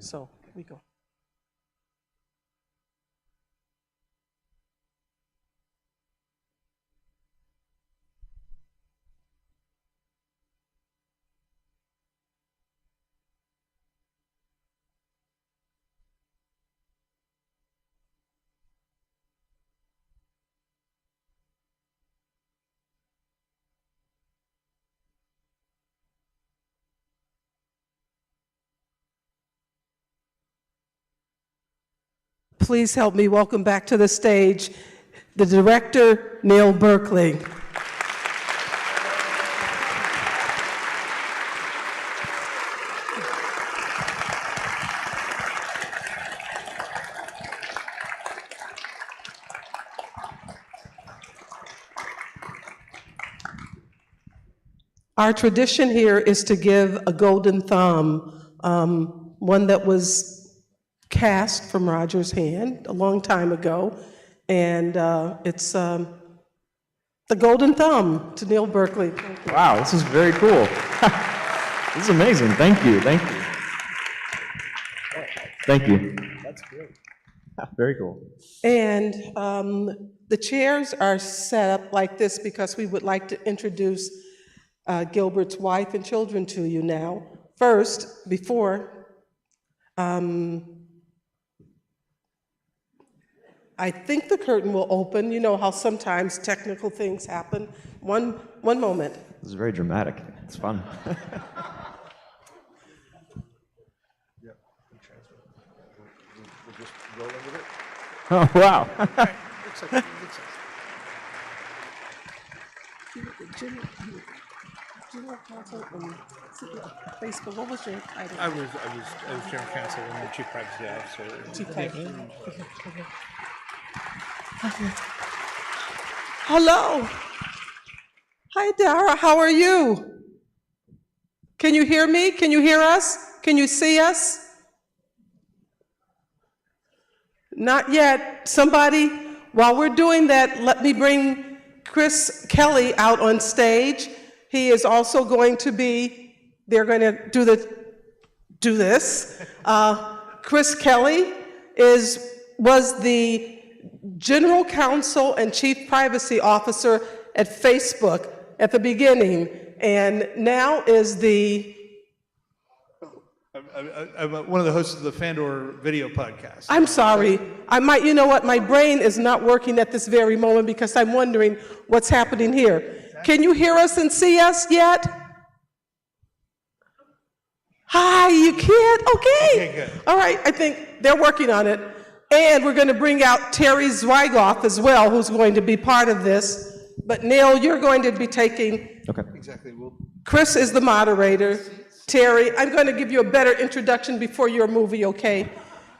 So we go. Please help me welcome back to the stage the director, Neil Berkeley. Our tradition here is to give a golden thumb, one that was cast from Roger's hand a long time ago, and it's the golden thumb to Neil Berkeley. Wow, this is very cool. This is amazing. Thank you. Thank you. Thank you. That's great. Very cool. And the chairs are set up like this because we would like to introduce Gilbert's wife and children to you now. First, before I think the curtain will open. You know how sometimes technical things happen. One moment. This is very dramatic. It's fun. We'll just roll with it. Oh, wow. Facebook, what was your title? I was general counsel and the chief privacy officer. Chief privacy. Hello. Hi, Dara. How are you? Can you hear me? Can you hear us? Can you see us? Not yet. Somebody, while we're doing that, let me bring Chris Kelly out on stage. He is also going to be, they're going to do this. Chris Kelly was the general counsel and chief privacy officer at Facebook at the beginning, and now is the... I'm one of the hosts of the Fandor video podcast. I'm sorry. You know what? My brain is not working at this very moment because I'm wondering what's happening here. Can you hear us and see us yet? Hi, you can't? Okay, good. All right, I think they're working on it. And we're going to bring out Terry Zweigoff as well, who's going to be part of this. But Neil, you're going to be taking... Okay. Exactly. Chris is the moderator. Terry, I'm going to give you a better introduction before your movie, okay?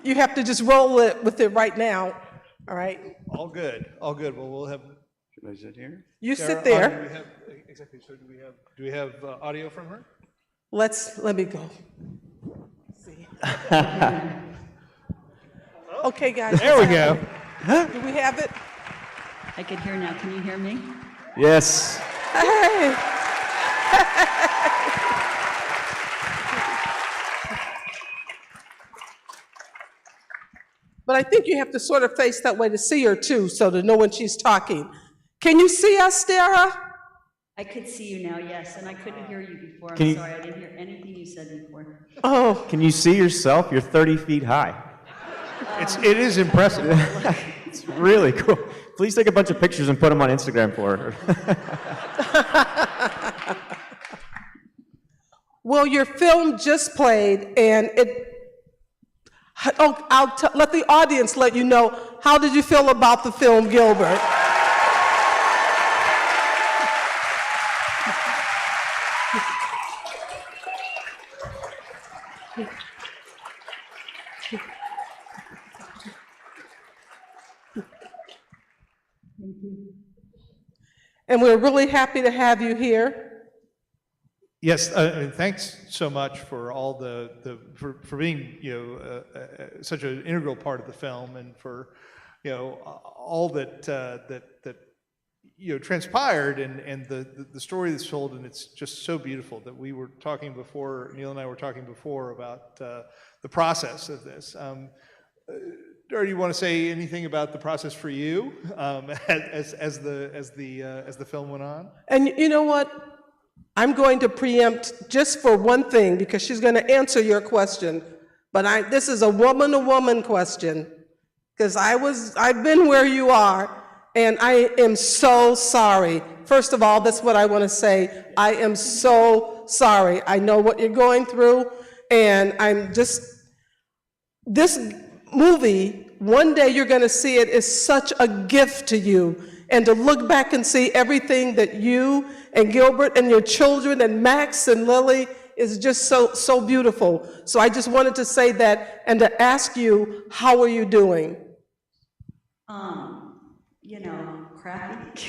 You have to just roll it with it right now, all right? All good. All good. Well, we'll have... Should I sit here? You sit there. Exactly. So do we have audio from her? Let me go. Let's see. Okay, guys. There we go. Do we have it? I can hear now. Can you hear me? Yes. Hey. But I think you have to sort of face that way to see her too, so to know when she's talking. Can you see us, Dara? I could see you now, yes, and I couldn't hear you before. I'm sorry, I didn't hear anything you said before. Oh. Can you see yourself? You're 30 feet high. It is impressive. It's really cool. Please take a bunch of pictures and put them on Instagram for her. Well, your film just played, and let the audience let you know, how did you feel about the film, Gilbert? And we're really happy to have you here. Yes, thanks so much for all for being such an integral part of the film, and for all that transpired, and the story that's told, and it's just so beautiful that we were talking before, Neil and I were talking before about the process of this. Or do you want to say anything about the process for you as the film went on? And you know what? I'm going to preempt just for one thing, because she's going to answer your question. But this is a woman-to-woman question, because I've been where you are, and I am so sorry. First of all, that's what I want to say. I am so sorry. I know what you're going through, and this movie, one day you're going to see it, is such a gift to you. And to look back and see everything that you and Gilbert and your children and Max and Lily is just so beautiful. So I just wanted to say that and to ask you, how are you doing? Crappy.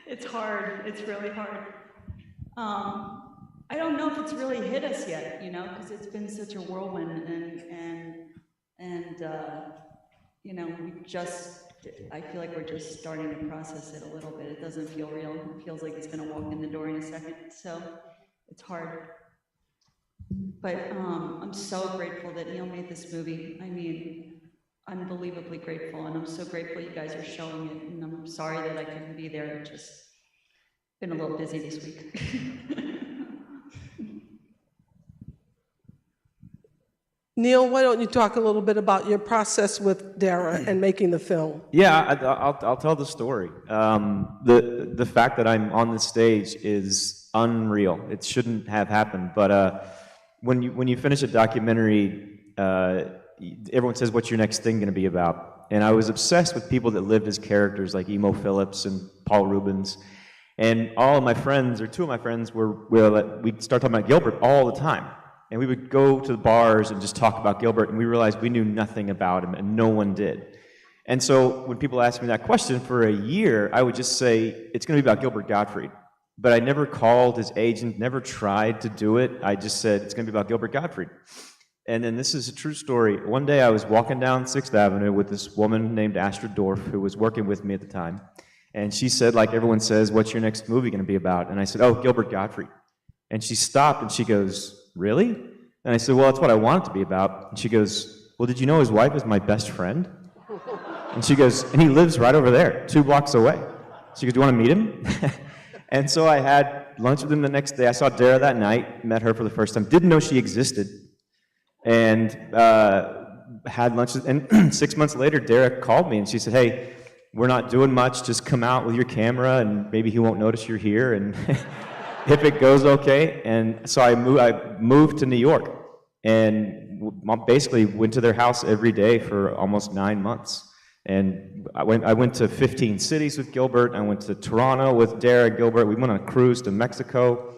It's hard. It's really hard. I don't know if it's really hit us yet, because it's been such a whirlwind, I feel like we're just starting to process it a little bit. It doesn't feel real. It feels like it's going to walk in the door in a second, so it's hard. But I'm so grateful that Neil made this movie. I mean, unbelievably grateful, and I'm so grateful you guys are showing it, and I'm sorry that I couldn't be there. It's just been a little busy this week. Neil, why don't you talk a little bit about your process with Dara and making the film? Yeah, I'll tell the story. The fact that I'm on this stage is unreal. It shouldn't have happened. But when you finish a documentary, everyone says, "What's your next thing going to be about?" And I was obsessed with people that lived as characters, like Emo Phillips and Paul Rubens. And all of my friends, or two of my friends, we'd start talking about Gilbert all the time. And we would go to the bars and just talk about Gilbert, and we realized we knew nothing about him, and no one did. And so when people asked me that question for a year, I would just say, it's going to be about Gilbert Gottfried. But I never called his agent, never tried to do it. I just said, it's going to be about Gilbert Gottfried. And then this is a true story. One day I was walking down 6th Avenue with this woman named Astrid Dorff, who was working with me at the time. And she said, like everyone says, "What's your next movie going to be about?" And I said, "Oh, Gilbert Gottfried." And she stopped and she goes, "Really?" And I said, "Well, that's what I want it to be about." And she goes, "Well, did you know his wife is my best friend?" And she goes, "And he lives right over there, 2 blocks away." She goes, "Do you want to meet him?" And so I had lunch with him the next day. I saw Dara that night, met her for the first time, didn't know she existed, and had lunch. And 6 months later, Dara called me and she said, "Hey, we're not doing much. Just come out with your camera, and maybe he won't notice you're here. And if it goes okay." And so I moved to New York, and basically went to their house every day for almost 9 months. And I went to 15 cities with Gilbert. I went to Toronto with Dara Gilbert. We went on a cruise to Mexico,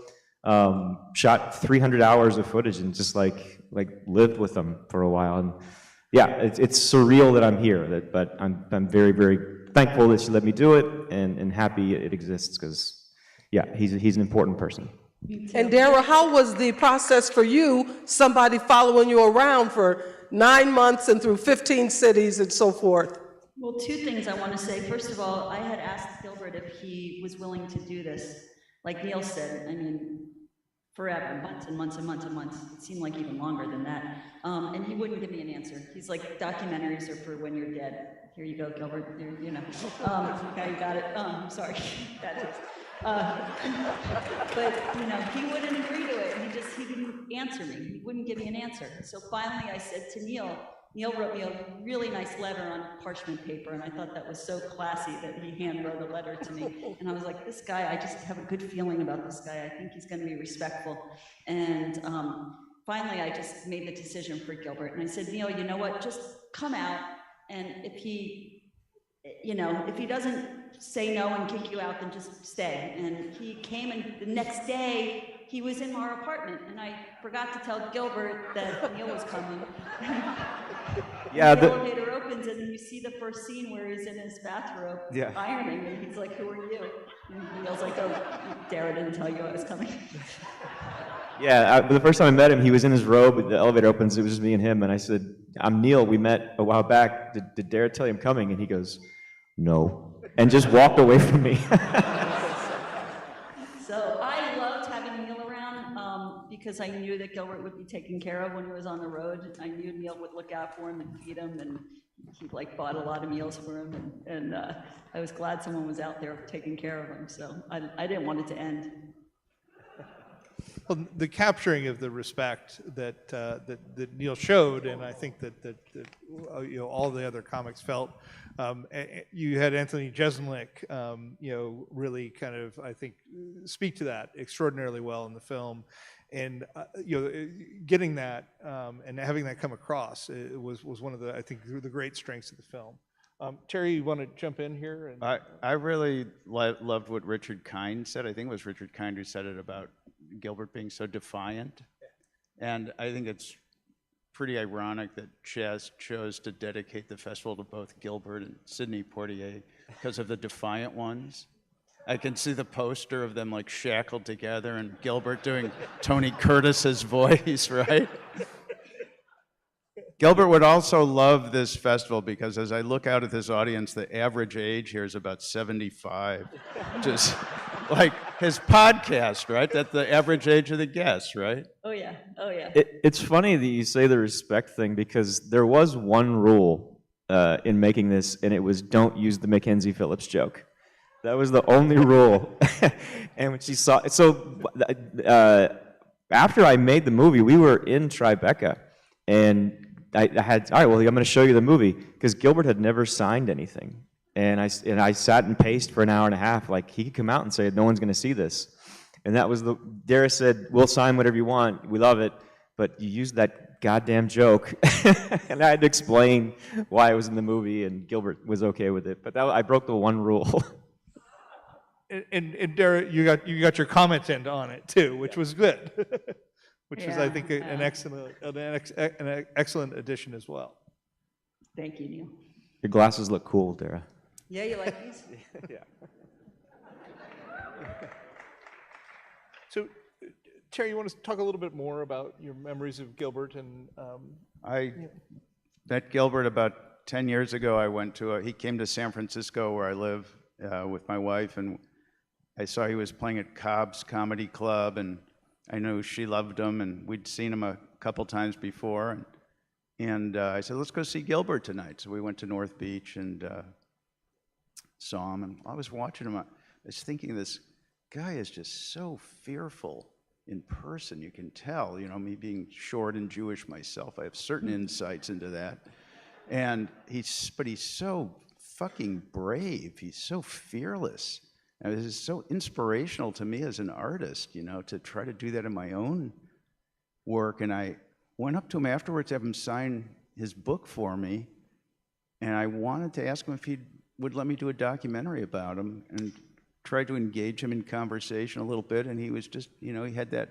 shot 300 hours of footage, and just like lived with them for a while. And yeah, it's surreal that I'm here, but I'm very, very thankful that she let me do it, and happy it exists, because yeah, he's an important person. And Dara, how was the process for you, somebody following you around for 9 months and through 15 cities and so forth? Well, 2 things I want to say. First of all, I had asked Gilbert if he was willing to do this. Like Neil said, I mean, forever, months and months and months and months. It seemed like even longer than that. And he wouldn't give me an answer. He's like, "Documentaries are for when you're dead. Here you go, Gilbert." Okay, you got it. Sorry. But he wouldn't agree to it. He didn't answer me. He wouldn't give me an answer. So finally I said to Neil, Neil wrote me a really nice letter on parchment paper, and I thought that was so classy that he hand wrote a letter to me. And I was like, this guy, I just have a good feeling about this guy. I think he's going to be respectful. And finally, I just made the decision for Gilbert. And I said, Neil, you know what? Just come out, and if he doesn't say no and kick you out, then just stay. And he came, and the next day, he was in our apartment, and I forgot to tell Gilbert that Neil was coming. Yeah, the elevator opens, and you see the first scene where he's in his bathrobe ironing, and he's like, "Who are you?" And Neil's like, "Oh, Dara didn't tell you I was coming." Yeah, the first time I met him, he was in his robe. The elevator opens. It was just me and him, and I said, "I'm Neil. We met a while back. Did Dara tell you I'm coming?" And he goes, "No." and just walked away from me. So I loved having Neil around because I knew that Gilbert would be taken care of when he was on the road. I knew Neil would look out for him and feed him, and he like bought a lot of meals for him. And I was glad someone was out there taking care of him. So I didn't want it to end. Well, the capturing of the respect that that Neil showed, and I think that you know, all the other comics felt. You had Anthony Jeselnik, you know, really kind of, I think, speak to that extraordinarily well in the film, and you know, getting that and having that come across was one of the, I think, the great strengths of the film. Terry, you want to jump in here? And I really loved what Richard Kind said. I think it was Richard Kind who said it about Gilbert being so defiant. And I think it's pretty ironic that Chaz chose to dedicate the festival to both Gilbert and Sidney Poitier because of the defiant ones. I can see the poster of them like shackled together and Gilbert doing Tony Curtis's voice, right? Gilbert would also love this festival because as I look out at this audience, the average age here is about 75. Just like his podcast, right? That's the average age of the guests, right? Oh yeah, oh yeah. It's funny that you say the respect thing because there was one rule in making this, and it was don't use the Mackenzie Phillips joke. That was the only rule. And when she saw, so after I made the movie, we were in Tribeca, and I had, all right, well, I'm going to show you the movie, because Gilbert had never signed anything. And I sat and paced for an hour and a half, like, he could come out and say, no one's going to see this. And that was Dara said, we'll sign whatever you want, we love it, but you used that goddamn joke. And I had to explain why it was in the movie, and Gilbert was okay with it. But I broke the one rule. And Dara, you got your comment in on it too, which was good. Which is, I think, an excellent addition as well. Thank you, Neil. Your glasses look cool, Dara. Yeah, you like these? Yeah. So, Terry, you want to talk a little bit more about your memories of Gilbert and? I met Gilbert about 10 years ago. I went to he came to San Francisco where I live with my wife, and I saw he was playing at Cobb's Comedy Club, and I knew she loved him, and we'd seen him a couple times before, and I said, let's go see Gilbert tonight. So we went to North Beach and saw him, and while I was watching him, I was thinking, this guy is just so fearful in person. You can tell, you know, me being short and Jewish myself, I have certain insights into that. And but he's so fucking brave. He's so fearless. And it is so inspirational to me as an artist, you know, to try to do that in my own work. And I went up to him afterwards to have him sign his book for me. And I wanted to ask him if he would let me do a documentary about him, and tried to engage him in conversation a little bit. And he was just, you know, he had that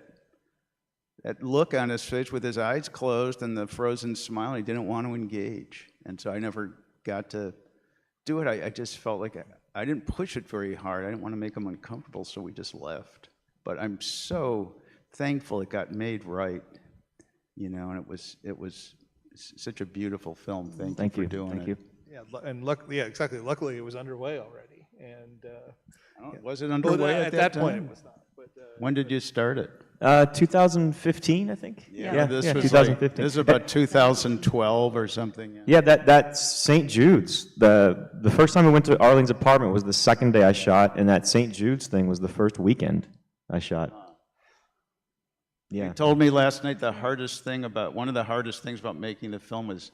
look on his face with his eyes closed and the frozen smile. He didn't want to engage. And so I never got to do it. I just felt like I didn't push it very hard. I didn't want to make him uncomfortable, so we just left. But I'm so thankful it got made right, you know, and it was such a beautiful film. Thank you for doing it. Thank you. Yeah, and luckily, yeah, exactly. Luckily, it was underway already, and Was it underway at that point? time? It was not. But When did you start it? 2015, I think. This was 2015. This is about 2012 or something. Yeah, that's St. Jude's. The first time I went to Arlene's apartment was the second day I shot, and that St. Jude's thing was the first weekend I shot. Yeah. You told me last night one of the hardest things about making the film was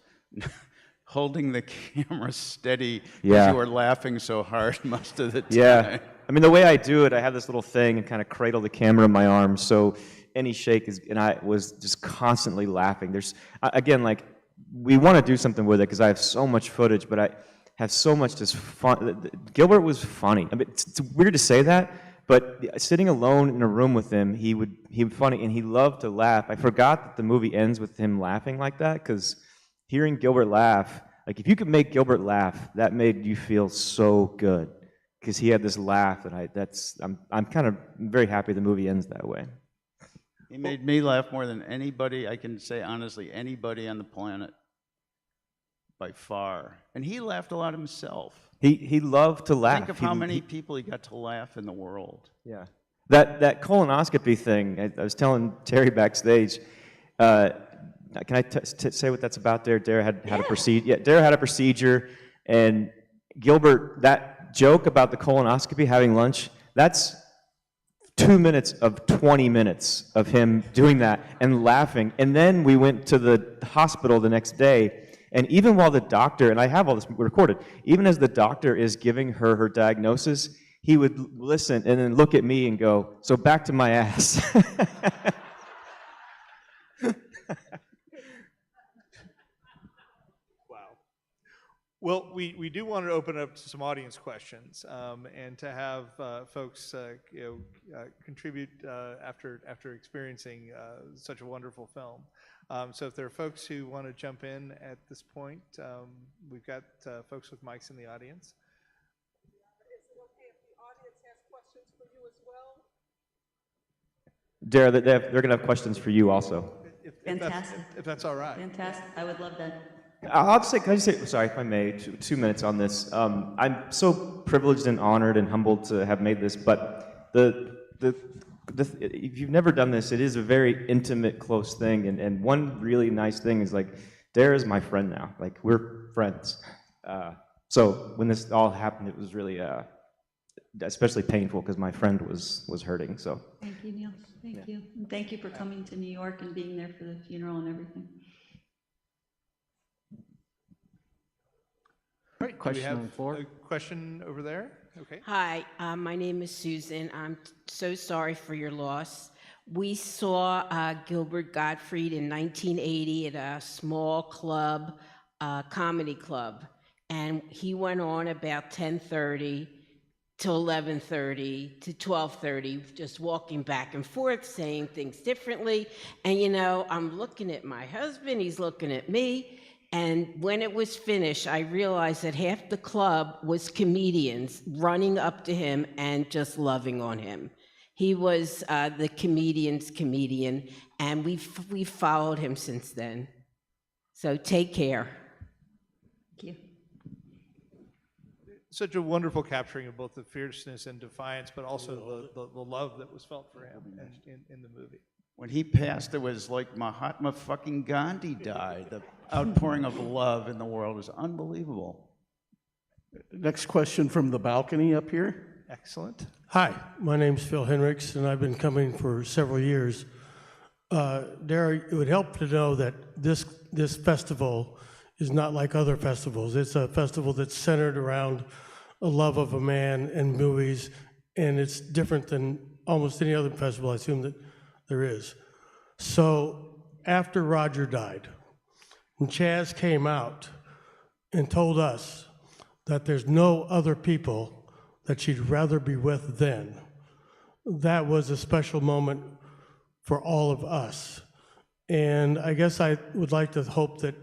holding the camera steady because Yeah. you were laughing so hard most of the time. Yeah. I mean, the way I do it, I have this little thing and kind of cradle the camera in my arms, so any shake and I was just constantly laughing. Again, like, we want to do something with it because I have so much footage, but I have so much just fun. Gilbert was funny. I mean, it's weird to say that, but sitting alone in a room with him, he would funny, and he loved to laugh. I forgot that the movie ends with him laughing like that, because hearing Gilbert laugh, like, if you could make Gilbert laugh, that made you feel so good, because he had this laugh, and I'm kind of very happy the movie ends that way. He made me laugh more than anybody, I can say honestly, anybody on the planet, by far. And he laughed a lot himself. He loved to laugh. Think of how many people he got to laugh in the world. Yeah. That colonoscopy thing, I was telling Terry backstage, can I say what that's about there? Dara had a procedure. Yeah, Dara had a procedure, and Gilbert, that joke about the colonoscopy, having lunch, that's 2 minutes of 20 minutes of him doing that and laughing. And then we went to the hospital the next day, and even while the doctor, and I have all this recorded, even as the doctor is giving her diagnosis, he would listen and then look at me and go, "So back to my ass." Well, we do want to open up to some audience questions, and to have folks contribute after experiencing such a wonderful film. So if there are folks who want to jump in at this point, we've got folks with mics in the audience. Is it okay if the audience has questions for you as well? Dara, they're going to have questions for you also. Fantastic. If that's all right. Fantastic. I would love that. I'll just say, can I just say, sorry if I may, 2 minutes on this. I'm so privileged and honored and humbled to have made this, but if you've never done this, it is a very intimate, close thing, and one really nice thing is, like, Dara is my friend now. Like, we're friends. So when this all happened, it was really especially painful because my friend was hurting, so. Thank you, Neil. Thank you. And thank you for coming to New York and being there for the funeral and everything. Right. Question do we have on the floor? A question over there? Okay. Hi, my name is Susan. I'm so sorry for your loss. We saw Gilbert Gottfried in 1980 at a small club, comedy club, and he went on about 10:30 to 11:30 to 12:30, just walking back and forth, saying things differently. And I'm looking at my husband, he's looking at me. And when it was finished, I realized that half the club was comedians running up to him and just loving on him. He was the comedian's comedian, and we've followed him since then. So take care. Thank you. Such a wonderful capturing of both the fierceness and defiance, but also the love that was felt for him in the movie. When he passed, it was like Mahatma fucking Gandhi died. The outpouring of love in the world was unbelievable. Next question from the balcony up here. Excellent. Hi, my name's Phil Henricks, and I've been coming for several years. Dara, it would help to know that this festival is not like other festivals. It's a festival that's centered around a love of a man and movies, and it's different than almost any other festival I assume that there is. So after Roger died, and Chaz came out and told us that there's no other people that she'd rather be with then, that was a special moment for all of us. And I guess I would like to hope that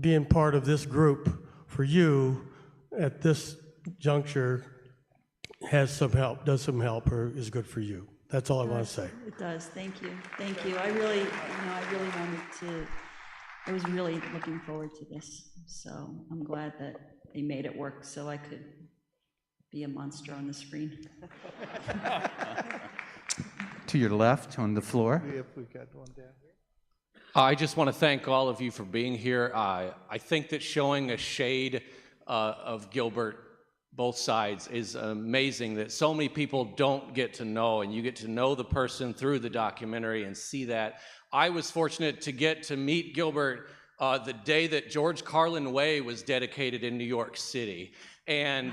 being part of this group for you at this juncture has some help, does some help, or is good for you. That's all I want to say. It does. Thank you. Thank you. I really wanted to, I was really looking forward to this. So I'm glad that they made it work so I could be a monster on the screen. To your left on the floor. We've got one down here. I just want to thank all of you for being here. I think that showing a shade of Gilbert, both sides, is amazing, that so many people don't get to know, and you get to know the person through the documentary and see that. I was fortunate to get to meet Gilbert the day that George Carlin Way was dedicated in New York City. And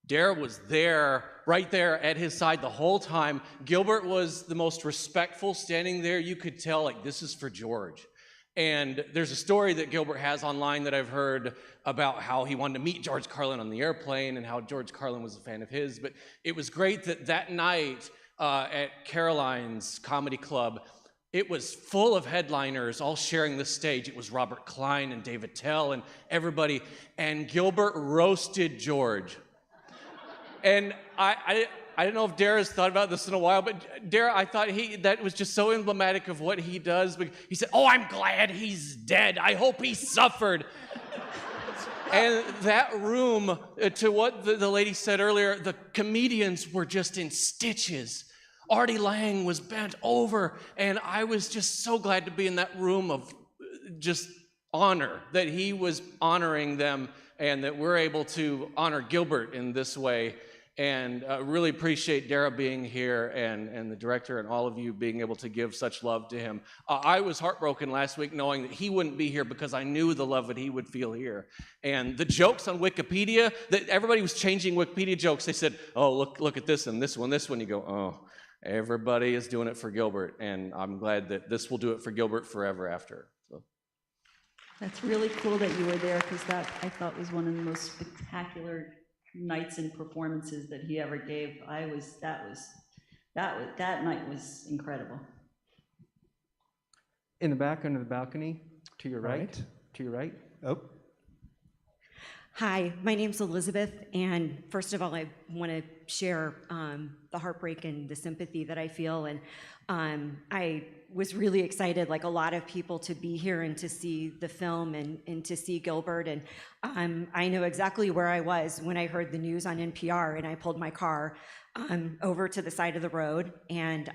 Dara was there, right there at his side the whole time. Gilbert was the most respectful, standing there. You could tell, like, this is for George. And there's a story that Gilbert has online that I've heard about how he wanted to meet George Carlin on the airplane and how George Carlin was a fan of his. But it was great that that night at Caroline's Comedy Club, it was full of headliners all sharing the stage. It was Robert Klein and Dave Attell and everybody. And Gilbert roasted George. And I don't know if Dara's thought about this in a while, but Dara, I thought that was just so emblematic of what he does. He said, "Oh, I'm glad he's dead. I hope he suffered." And that room, to what the lady said earlier, the comedians were just in stitches. Artie Lang was bent over, and I was just so glad to be in that room of just honor, that he was honoring them, and that we're able to honor Gilbert in this way. And really appreciate Dara being here, and the director and all of you being able to give such love to him. I was heartbroken last week knowing that he wouldn't be here because I knew the love that he would feel here. And the jokes on Wikipedia, that everybody was changing Wikipedia jokes. They said, oh, look at this and this one, this one. You go, oh, everybody is doing it for Gilbert. And I'm glad that this will do it for Gilbert forever after. So. That's really cool that you were there, because that, I thought, was one of the most spectacular nights and performances that he ever gave. That night was incredible. In the back under the balcony, to your right. To your right. Oh, Hi, my name's Elizabeth, and first of all, I want to share the heartbreak and the sympathy that I feel, and I was really excited, like a lot of people, to be here and to see the film and to see Gilbert, and I know exactly where I was when I heard the news on NPR, and I pulled my car over to the side of the road and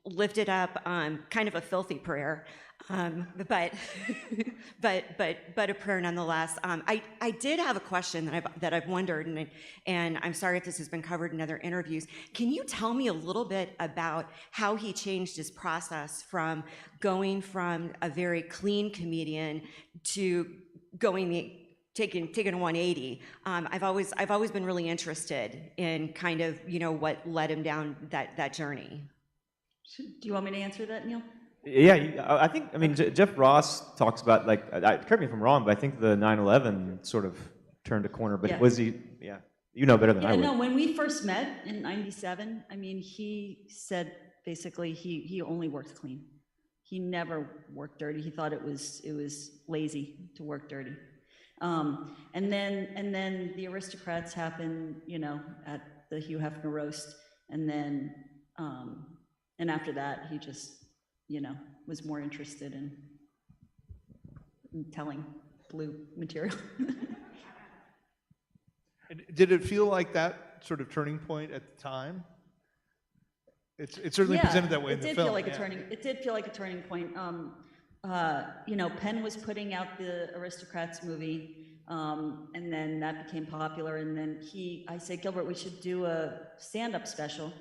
lifted up kind of a filthy prayer. But a prayer nonetheless. I did have a question that I've wondered, and I'm sorry if this has been covered in other interviews. Can you tell me a little bit about how he changed his process from going from a very clean comedian to taking a 180? I've always been really interested in kind of, what led him down that journey. Do you want me to answer that, Neil? Yeah, I think, Jeff Ross talks about, correct me if I'm wrong, but I think the 9/11 sort of turned a corner, but Yeah. was he, you know better than I Yeah, would. no, when we first met in '97, he said basically he only worked clean. He never worked dirty. He thought it was lazy to work dirty. And then the Aristocrats happened, at the Hugh Hefner roast, and then and after that he just was more interested in telling blue material. did it feel like that sort of turning point at the time? It certainly presented that way in the film. It did feel like a turning point. Penn was putting out the Aristocrats movie, and then that became popular. And then I said, Gilbert, we should do a stand-up special,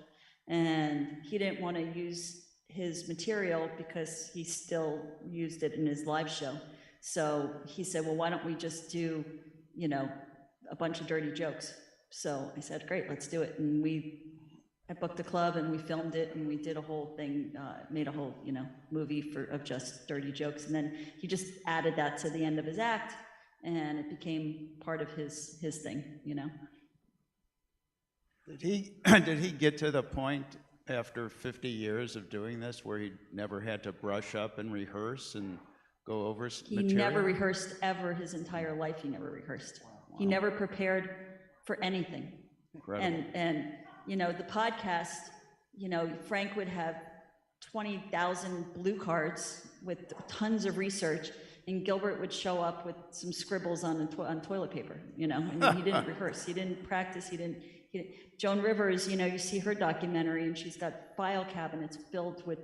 and he didn't want to use his material because he still used it in his live show. So he said, well, why don't we just do, a bunch of dirty jokes? So I said, great, let's do it. And I booked the club, and we filmed it, and we did a whole thing, made a whole, movie of just dirty jokes. And then he just added that to the end of his act, and it became part of his thing, Did he get to the point after 50 years of doing this where he never had to brush up and rehearse and go over material? He never rehearsed ever. His entire life he never rehearsed. Wow. He never prepared for anything. Incredible. And the podcast, Frank would have 20,000 blue cards with tons of research, and Gilbert would show up with some scribbles on toilet paper, he didn't rehearse, he didn't practice, Joan Rivers, you see her documentary, and she's got file cabinets filled with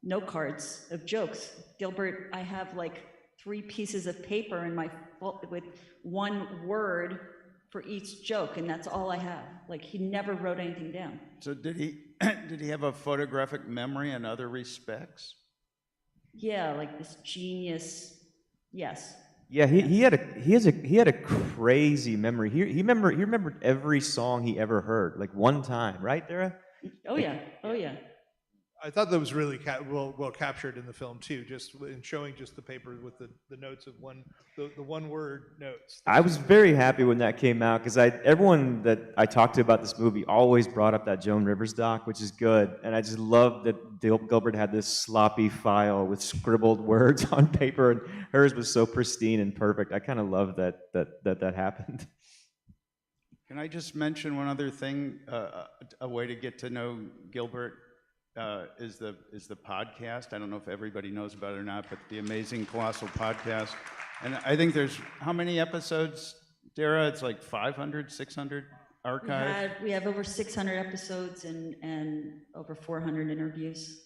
note cards of jokes. Gilbert, I have 3 pieces of paper in my with one word for each joke, and that's all I have. He never wrote anything down. So did he have a photographic memory in other respects? Yeah, this genius. Yes. Yeah, he had a crazy memory. He remembered every song he ever heard, one time, right, Dara? Oh yeah. I thought that was really well captured in the film too, just in showing just the paper with the notes of the one word notes. I was very happy when that came out, because everyone that I talked to about this movie always brought up that Joan Rivers doc, which is good, and I just love that Gilbert had this sloppy file with scribbled words on paper, and hers was so pristine and perfect. I kind of love that happened. Can I just mention one other thing? A way to get to know Gilbert is the podcast. I don't know if everybody knows about it or not, but the Amazing Colossal Podcast. And I think there's, how many episodes, Dara? It's like 500, 600 archived? We have over 600 episodes and over 400 interviews.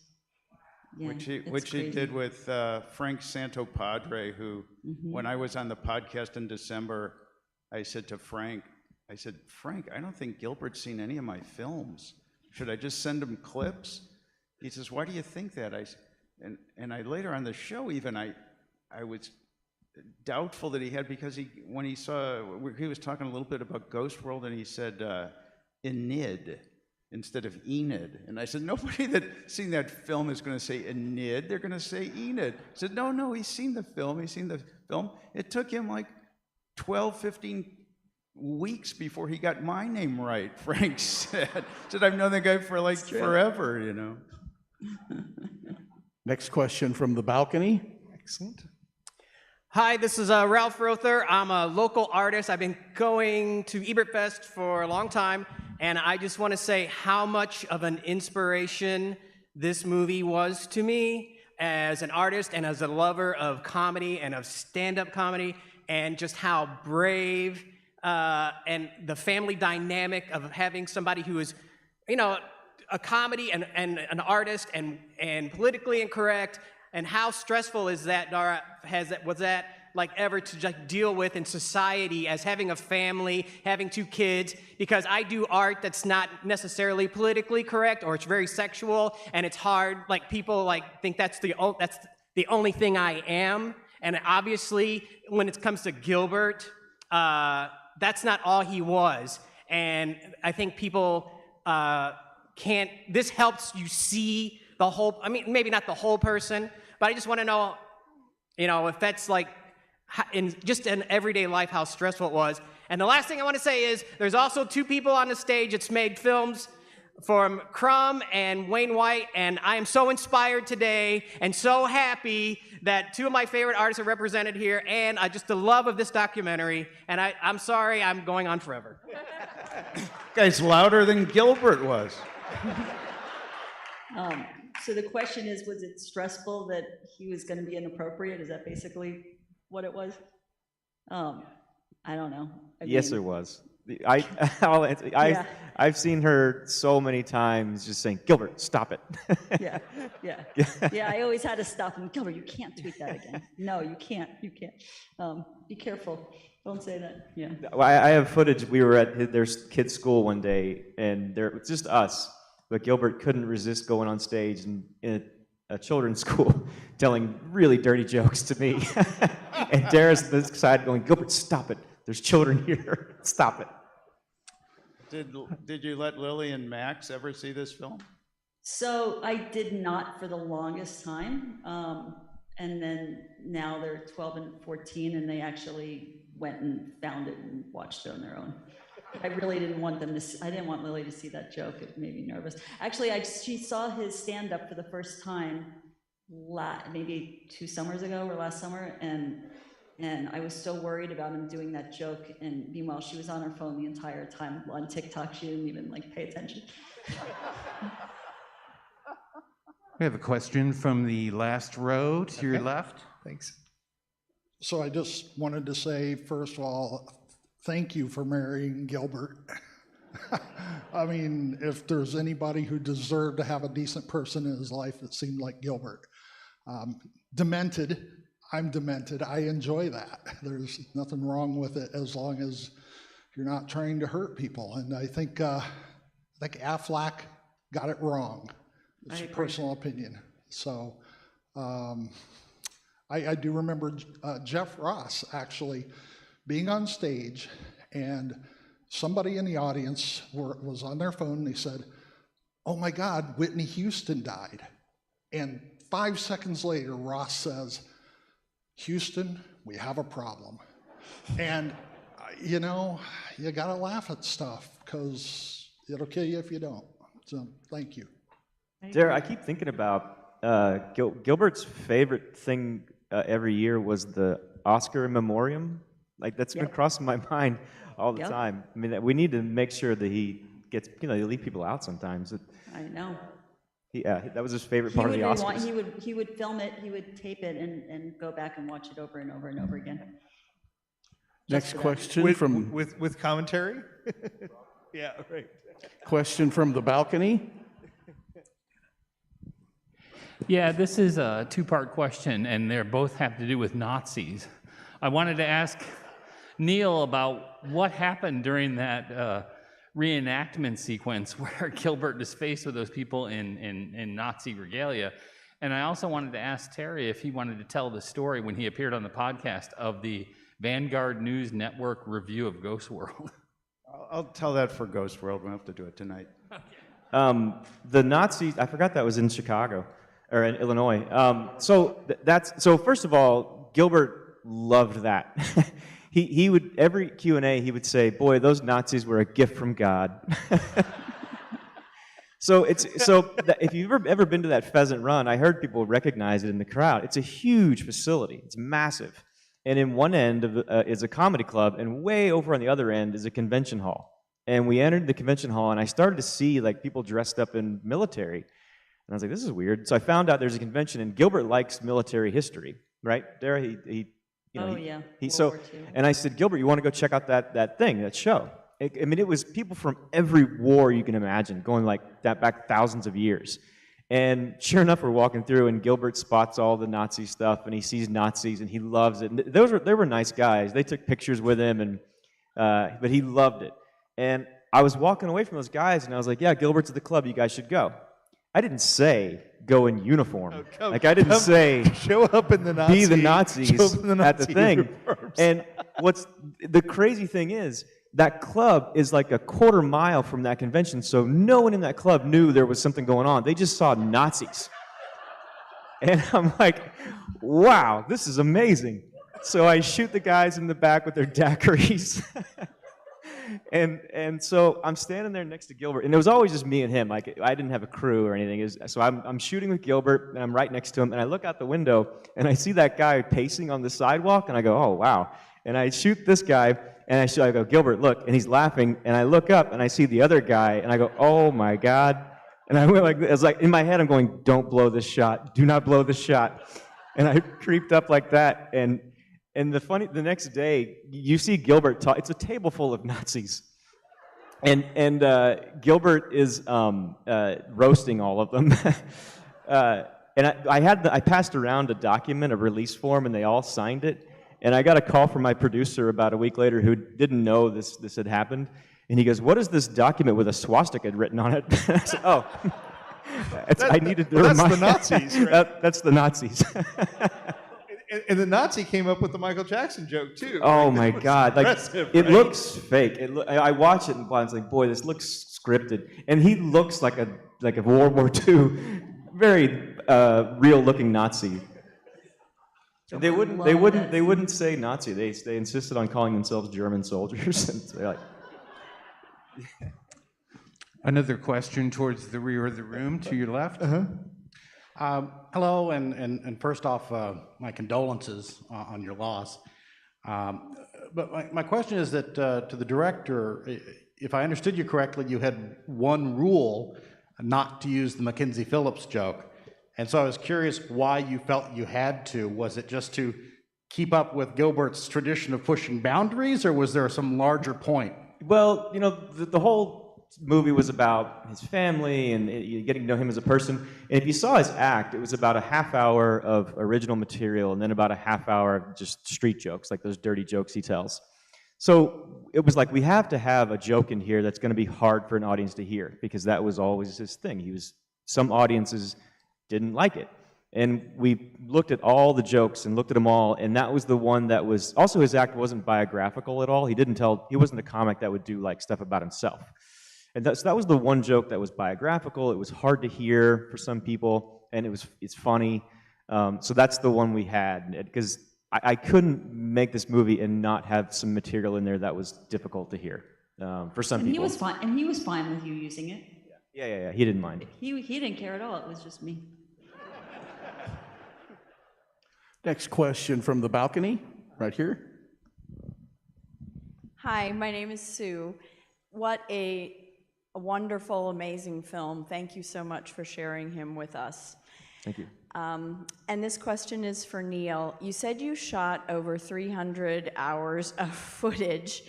Yeah, Which he it's did with Frank Santopadre, who, when I was on the podcast in December, I said to Frank, Frank, I don't think Gilbert's seen any of my films. Should I just send him clips? He says, why do you think that? And I later on the show even, I was doubtful that he had, because when he was talking a little bit about Ghost World, and he said Enid instead of Enid. And I said, nobody that's seen that film is going to say Enid, they're going to say Enid. I said, no, he's seen the film, It took him like 12, 15 weeks before he got my name right, Frank said. I've known that guy for like forever, you know. Next question from the balcony. Excellent. Hi, this is Ralph Rother. I'm a local artist. I've been going to Ebertfest for a long time, and I just want to say how much of an inspiration this movie was to me as an artist and as a lover of comedy and of stand-up comedy, and just how brave and the family dynamic of having somebody who is, you know, a comedy and an artist and politically incorrect. And how stressful is that, Dara, was that like ever to just deal with in society as having a family, having 2 kids? Because I do art that's not necessarily politically correct, or it's very sexual, and it's hard. Like people like think that's the only thing I am. And obviously, when it comes to Gilbert, that's not all he was. And I think people can't. This helps you see the whole. I mean, maybe not the whole person. But I just want to know, you know, if that's like, in everyday life, how stressful it was. And the last thing I want to say is, there's also 2 people on the stage that's made films, from Crumb and Wayne White, and I am so inspired today and so happy that 2 of my favorite artists are represented here, and just the love of this documentary. And I'm sorry, I'm going on forever. Guy's louder than Gilbert was. So the question is, was it stressful that he was going to be inappropriate? Is that basically what it was? I don't know. Yes, it was. I've seen her so many times just saying, Gilbert, stop it. Yeah, I always had to stop him. Gilbert, you can't tweet that again. No, you can't. Be careful. Don't say that. Yeah. I have footage. We were at their kids' school one day, and there was just us. But Gilbert couldn't resist going on stage in a children's school telling really dirty jokes to me. And Dara's on this side going, Gilbert, stop it. There's children here. Stop it. Did you let Lily and Max ever see this film? So I did not for the longest time. And then now they're 12 and 14, and they actually went and found it and watched it on their own. I really didn't want them to I didn't want Lily to see that joke. It made me nervous. Actually, she saw his stand-up for the first time maybe 2 summers ago or last summer, and I was so worried about him doing that joke, and meanwhile, she was on her phone the entire time on TikTok. She didn't even pay attention. We have a question from the last row to your left. Thanks. So I just wanted to say, first of all, thank you for marrying Gilbert. I mean, if there's anybody who deserved to have a decent person in his life, it seemed like Gilbert. Demented, I'm demented. I enjoy that. There's nothing wrong with it as long as you're not trying to hurt people. And I think Affleck got it wrong. It's a personal opinion. So I do remember Jeff Ross actually being on stage, and somebody in the audience was on their phone, and they said, oh my God, Whitney Houston died. And 5 seconds later, Ross says, Houston, we have a problem. And, you know, you gotta laugh at stuff, because it'll kill you if you don't. So, thank you. Dara, I keep thinking about Gilbert's favorite thing every year was the Oscar in memoriam. Like, that's been crossing my mind all the time. I mean, we need to make sure that he gets, you leave people out sometimes. I know. That was his favorite He part would of the rewind, Oscars. he would film it, he would tape it and go back and watch it over and over and over again. Next question with commentary? Yeah, right. question from the balcony. Yeah, this is a two-part question, and they both have to do with Nazis. I wanted to ask Neil about what happened during that reenactment sequence where Gilbert is faced with those people in Nazi regalia. And I also wanted to ask Terry if he wanted to tell the story when he appeared on the podcast of the Vanguard News Network review of Ghost World. I'll tell that for Ghost World. We'll have to do it tonight. The Nazis, I forgot that was in Chicago, or in Illinois. So first of all, Gilbert loved that. He would, every Q&A, he would say, boy, those Nazis were a gift from God. If you've ever been to that Pheasant Run, I heard people recognize it in the crowd. It's a huge facility. It's massive. And in one end is a comedy club, and way over on the other end is a convention hall. And we entered the convention hall, and I started to see like people dressed up in military. And I was like, this is weird. So I found out there's a convention, and Gilbert likes military history, right? There, and I said, Gilbert, you want to go check out that thing, that show? It was people from every war you can imagine, going like that back thousands of years. And sure enough, we're walking through, and Gilbert spots all the Nazi stuff, and he sees Nazis, and he loves it. And they were nice guys. They took pictures with him, but he loved it. And I was walking away from those guys, and I was like, yeah, Gilbert's at the club. You guys should go. I didn't say go in uniform. I didn't say show up in the Nazi, be the Nazis at the thing. uniforms. And what's the crazy thing is, that club is like a quarter mile from that convention, so no one in that club knew there was something going on. They just saw Nazis. And I'm like, wow, this is amazing. So I shoot the guys in the back with their daiquiris. And so I'm standing there next to Gilbert, and it was always just me and him. Like, I didn't have a crew or anything. So I'm shooting with Gilbert, and I'm right next to him, and I look out the window, and I see that guy pacing on the sidewalk, and I go, oh, wow. And I shoot this guy, and I go, Gilbert, look, and he's laughing, and I look up, and I see the other guy, and I go, oh my God. And I went like this. It's like, in my head, I'm going, don't blow this shot. Do not blow this shot. And I creeped up like that, and the next day, you see Gilbert talk. It's a table full of Nazis, and Gilbert is roasting all of them. And I passed around a document, a release form, and they all signed it. And I got a call from my producer about a week later who didn't know this had happened, and he goes, "What is this document with a swastika written on it?" And I said, "Oh, I needed to remind." That's the Nazis, right? That's the Nazis. And the Nazi came up with the Michael Jackson joke too. Oh my God! Like, it right? looks fake. I watch it and I was like, boy, this looks scripted. And he looks like a World War II, very real-looking Nazi. They wouldn't say Nazi. They insisted on calling themselves German soldiers. And they're like, Another question towards the rear of the room to your left. Hello, and first off, my condolences on your loss. But my question is that to the director, if I understood you correctly, you had one rule not to use the Mackenzie Phillips joke. And so I was curious why you felt you had to. Was it just to keep up with Gilbert's tradition of pushing boundaries, or was there some larger point? well, the whole movie was about his family and getting to know him as a person. And if you saw his act, it was about a half hour of original material and then about a half hour of just street jokes, like those dirty jokes he tells. So it was like, we have to have a joke in here that's going to be hard for an audience to hear, because that was always his thing. Some audiences didn't like it. And we looked at all the jokes and looked at them all, and that was the one that was, also his act wasn't biographical at all. He wasn't a comic that would do like stuff about himself. And so that was the one joke that was biographical. It was hard to hear for some people, and it's funny. So that's the one we had, because I couldn't make this movie and not have some material in there that was difficult to hear for some people. And he was fine with you using it. Yeah. He didn't mind. He didn't care at all. It was just me. Next question from the balcony, right here. Hi, my name is Sue. What a a wonderful, amazing film. Thank you so much for sharing him with us. Thank you. And this question is for Neil. You said you shot over 300 hours of footage.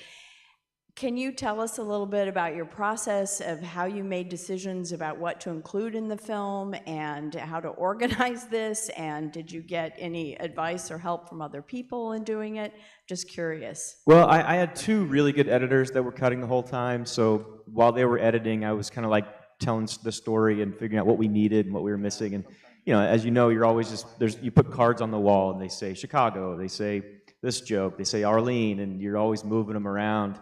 Can you tell us a little bit about your process of how you made decisions about what to include in the film and how to organize this? And did you get any advice or help from other people in doing it? Just curious. Well, I had two really good editors that were cutting the whole time, so while they were editing, I was kind of like telling the story and figuring out what we needed and what we were missing. And as you know, you're always you put cards on the wall and they say Chicago, they say this joke, they say Arlene, and you're always moving them around.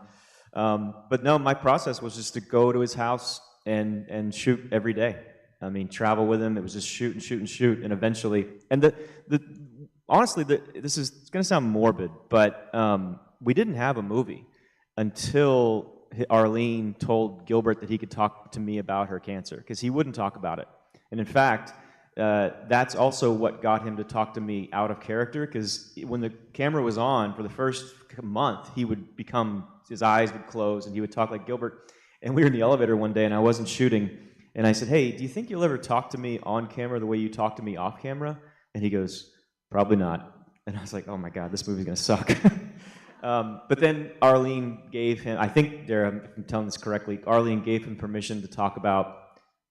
But no, my process was just to go to his house and shoot every day. I mean, travel with him. It was just shoot and shoot and shoot, and eventually, and honestly, this is going to sound morbid, but we didn't have a movie until Arlene told Gilbert that he could talk to me about her cancer, because he wouldn't talk about it. And in fact, that's also what got him to talk to me out of character, because when the camera was on for the first month, he would become, his eyes would close and he would talk like Gilbert. And we were in the elevator one day and I wasn't shooting, and I said, "Hey, do you think you'll ever talk to me on camera the way you talk to me off camera?" And he goes, "Probably not." And I was like, oh my God, this movie's gonna suck. But then Arlene gave him, I think, if I'm telling this correctly, Arlene gave him permission to talk about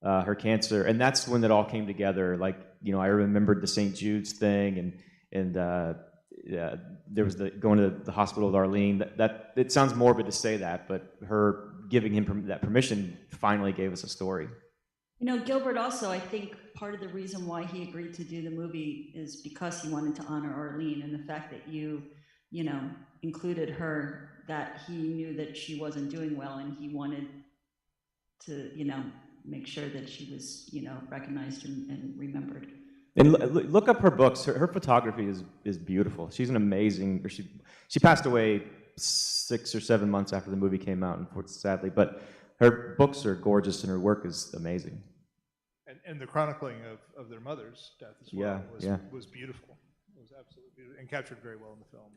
her cancer, and that's when it all came together. Like, I remembered the St. Jude's thing, and there was going to the hospital with Arlene. That it sounds morbid to say that, but her giving him that permission finally gave us a story. Gilbert also, I think part of the reason why he agreed to do the movie is because he wanted to honor Arlene, and the fact that you included her, that he knew that she wasn't doing well, and he wanted to, make sure that she was, recognized and remembered. And look up her books. Her photography is beautiful. She's an amazing. She passed away 6 or 7 months after the movie came out, sadly. But her books are gorgeous, and her work is amazing. And the chronicling of their mother's death as well was beautiful. It was absolutely beautiful and captured very well in the film.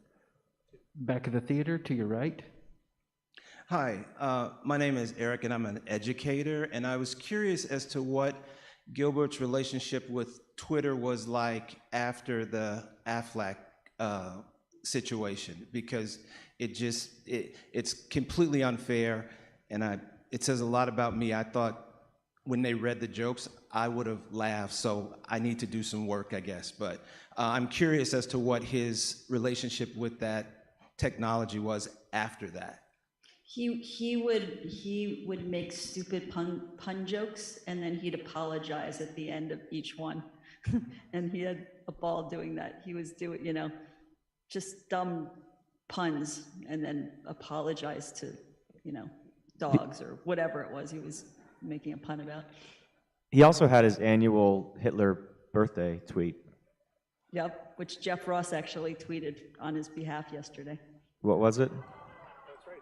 Back of the theater to your right. Hi, my name is Eric, and I'm an educator, and I was curious as to what Gilbert's relationship with Twitter was like after the Aflac situation, because it's completely unfair, and it says a lot about me. I thought when they read the jokes, I would have laughed, so I need to do some work, I guess. But I'm curious as to what his relationship with that technology was after that. He would make stupid pun jokes, and then he'd apologize at the end of each one. And he had a ball doing that. He was doing, just dumb puns, and then apologize to, dogs or whatever it was he was making a pun about. He also had his annual Hitler birthday tweet. Yep, which Jeff Ross actually tweeted on his behalf yesterday. What was it? That's right.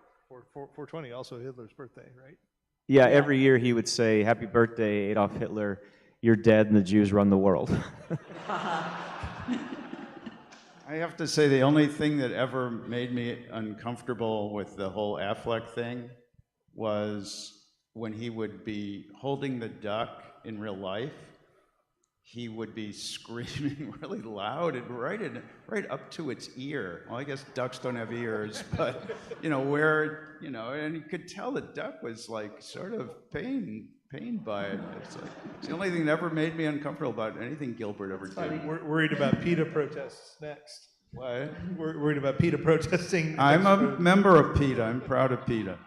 420, also Hitler's birthday, right? Yeah, every year he would say, "Happy birthday, Adolf Hitler. You're dead and the Jews run the world." I have to say, the only thing that ever made me uncomfortable with the whole Affleck thing was when he would be holding the duck in real life, he would be screaming really loud and right up to its ear. Well, I guess ducks don't have ears, but and you could tell the duck was like sort of pained by it. It's the only thing that ever made me uncomfortable about anything Gilbert ever did. We're worried about PETA protests next. What? We're worried about PETA protesting. I'm a member of PETA. I'm proud of PETA.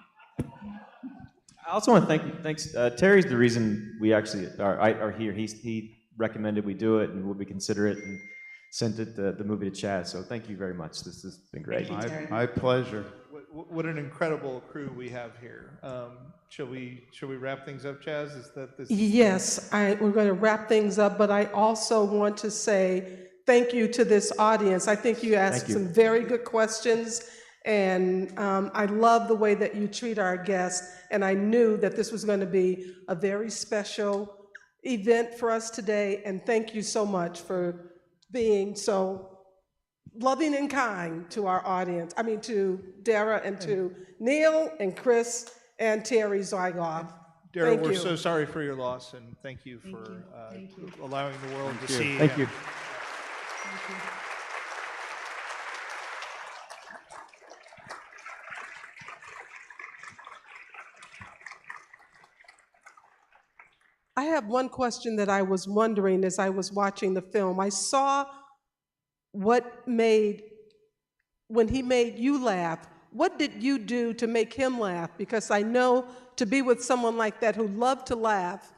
I also want to thanks. Terry's the reason we actually are here. He recommended we do it, and we consider it, and sent the movie to Chaz. So thank you very much. This has been great. My pleasure. What an incredible crew we have here. Shall we wrap things up, Chaz? Yes, we're going to wrap things up, but I also want to say thank you to this audience. I think you asked some very good questions, and I love the way that you treat our guests, and I knew that this was going to be a very special event for us today, and thank you so much for being so loving and kind to our audience. To Dara and to Neil and Chris and Terry Zygoff. Dara, Thank we're you. so sorry for your loss, and thank you for allowing the world to see. Thank you. I have one question that I was wondering as I was watching the film. I saw when he made you laugh, what did you do to make him laugh? Because I know to be with someone like that who loved to laugh,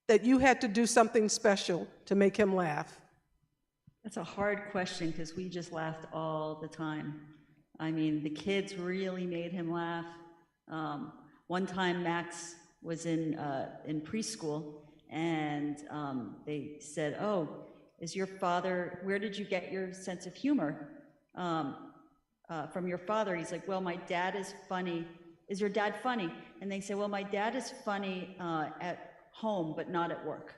that you had to do something special to make him laugh. That's a hard question because we just laughed all the time. I mean, the kids really made him laugh. One time Max was in preschool, and they said, "Oh, is your father, where did you get your sense of humor from your father?" He's like, "Well, my dad is funny. Is your dad funny?" And they say, "Well, my dad is funny at home, but not at work."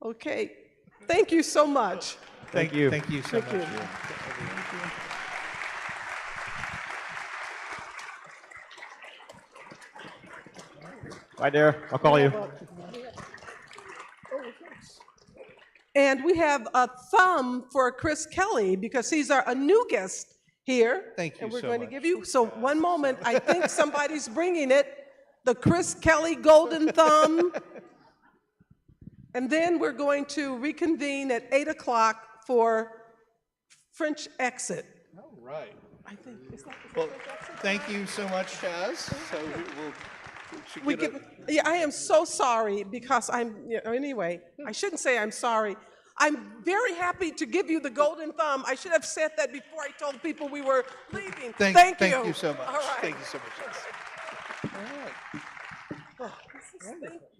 Okay, thank you so much. Thank you. Thank you so Thank much. you. Bye, Dara. I'll call you. And we have a thumb for Chris Kelly because he's a new guest here. Thank you And we're so going much. to give you, so one moment, I think somebody's bringing it, the Chris Kelly Golden Thumb. And then we're going to reconvene at 8 o'clock for French exit. All right. I think, is that the Well, French exit? thank you so much, Chaz. So We yeah, I am so sorry because anyway, I shouldn't say I'm sorry. I'm very happy to give you the golden thumb. I should have said that before I told people we were leaving. Thank you. Thank you so much. All right. Thank you so much. All right. Oh, this is, thank you.